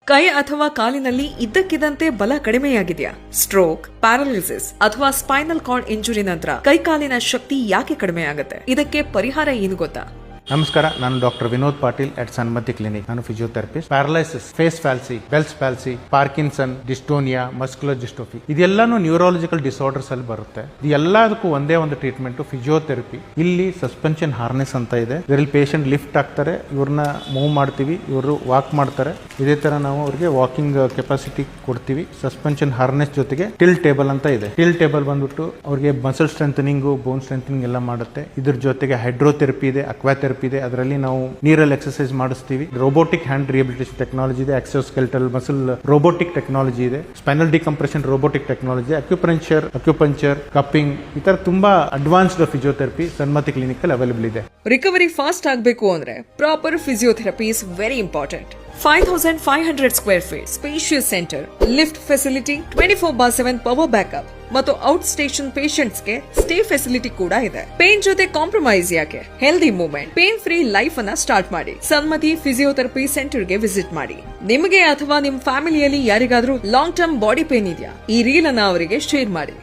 ಕೈ ಅಥವಾ ಕಾಲಿನಲ್ಲಿ ಇದ್ದಕ್ಕಿದ್ದಂತೆ ಬಲ ಕಡಿಮೆಯಾಗಿದೆಯಾ? ಸ್ಟ್ರೋಕ್, ಪ್ಯಾರಾಲಿಸಿಸ್ ಅಥವಾ ಸ್ಪೈನಲ್ ಕಾರ್ಡ್ ಇಂಜುರಿ ನಂತರ ಕೈಕಾಲಿನ ಶಕ್ತಿ ಯಾಕೆ ಕಡಿಮೆ ಆಗುತ್ತೆ? ಇದಕ್ಕೆ ಪರಿಹಾರ ಏನು ಗೊತ್ತಾ? ನಮಸ್ಕಾರ, ನಾನು doctor Vinod Patil at Sanmati clinic. ನಾನು physiotherapist. Paralysis, face palsy, Bell's palsy, Parkinson, dystonia, muscular dystrophy ಇದೆಲ್ಲಾನು ನ್ಯೂರಾಲಜಿಕಲ್ ಡಿಸಾರ್ಡರ್ಸ್ ಅಲ್ಲಿ ಬರುತ್ತೆ. ಎಲ್ಲದಕ್ಕೂ ಒಂದೇ ಒಂದು ಟ್ರೀಟ್ಮೆಂಟ್ ಫಿಸಿಯೋಥೆರಪಿ. ಇಲ್ಲಿ ಸಸ್ಪೆನ್ಷನ್ ಹಾರ್ನೆಸ್ ಅಂತ ಇದೆ. ಇದರಲ್ಲಿ ಪೇಷಂಟ್ ಲಿಫ್ಟ್ ಆಗ್ತಾರೆ, ಇವ್ರನ್ನ ಮೂವ್ ಮಾಡ್ತೀವಿ, ಇವರು ವಾಕ್ ಮಾಡ್ತಾರೆ. ಇದೇ ತರ ನಾವು ಅವ್ರಿಗೆ ವಾಕಿಂಗ್ ಕೆಪಾಸಿಟಿ ಕೊಡ್ತೀವಿ. ಸಸ್ಪೆನ್ಷನ್ ಹಾರ್ನೆಸ್ ಜೊತೆಗೆ ಟಿಲ್ ಟೇಬಲ್ ಅಂತ ಇದೆ. ಟಿಲ್ ಟೇಬಲ್ ಬಂದ್ಬಿಟ್ಟು ಅವ್ರಿಗೆ ಮಸಲ್ ಸ್ಟ್ರೆಂಥನಿಂಗ್, ಬೋನ್ ಸ್ಟ್ರೆಂಥನಿಂಗ್ ಎಲ್ಲ ಮಾಡುತ್ತೆ. ಇದ್ರ ಜೊತೆಗೆ ಹೈಡ್ರೋಥೆರಪಿ ಇದೆ, ಅಕ್ವಾಥೆರಪಿ ಇದೆ. ಅದರಲ್ಲಿ ನಾವು ನೀರಲ್ಲಿ ಎಕ್ಸರ್ಸೈಸ್ ಮಾಡಿಸ್ತೀವಿ. ರೋಬೋಟಿಕ್ ಹ್ಯಾಂಡ್ ರಿಹಬಿಲಿಟೇಷನ್ ಟೆಕ್ನಾಲಜಿ ಇದೆ, ಆಕ್ಸೋಸ್ಕೆಲ್ಟಲ್ ಮಸಲ್ ರೋಬೋಟಿಕ್ ಟೆಕ್ನಾಲಜಿ ಇದೆ, spinal decompression robotic technology, acupuncture, cupping, ಈ ತರ ತುಂಬಾ ಅಡ್ವಾನ್ಸ್ಡ್ ಫಿಸಿಯೋಥೆರಪಿ ಸನ್ಮತಿ ಕ್ಲಿನಿಕ್ ಅಲ್ಲಿ ಅವೈಲೇಬಲ್ ಇದೆ. ರಿಕವರಿ ಫಾಸ್ಟ್ ಆಗಬೇಕು ಅಂದ್ರೆ proper physiotherapy is very important. 5500 square feet spacious centre, lift facility, 24/7 power backup ಮತ್ತು ಔಟ್ ಸ್ಟೇಷನ್ ಪೇಷಂಟ್ಸ್ ಗೆ ಸ್ಟೇ ಫೆಸಿಲಿಟಿ ಕೂಡ ಇದೆ. ಪೇನ್ ಜೊತೆ ಕಾಂಪ್ರಮೈಸ್ ಯಾಕೆ? Healthy movement, pain free life ಅನ್ನ ಸ್ಟಾರ್ಟ್ ಮಾಡಿ. ಸನ್ಮತಿ ಫಿಸಿಯೋಥೆರಪಿ ಸೆಂಟರ್ ಗೆ ವಿಸಿಟ್ ಮಾಡಿ. ನಿಮಗೆ ಅಥವಾ ನಿಮ್ಮ ಫ್ಯಾಮಿಲಿಯಲ್ಲಿ ಯಾರಿಗಾದ್ರೂ ಲಾಂಗ್ ಟರ್ಮ್ ಬಾಡಿ ಪೇನ್ ಇದೆಯಾ? ಈ ರೀಲ್ ಅನ್ನ ಅವರಿಗೆ ಶೇರ್ ಮಾಡಿ.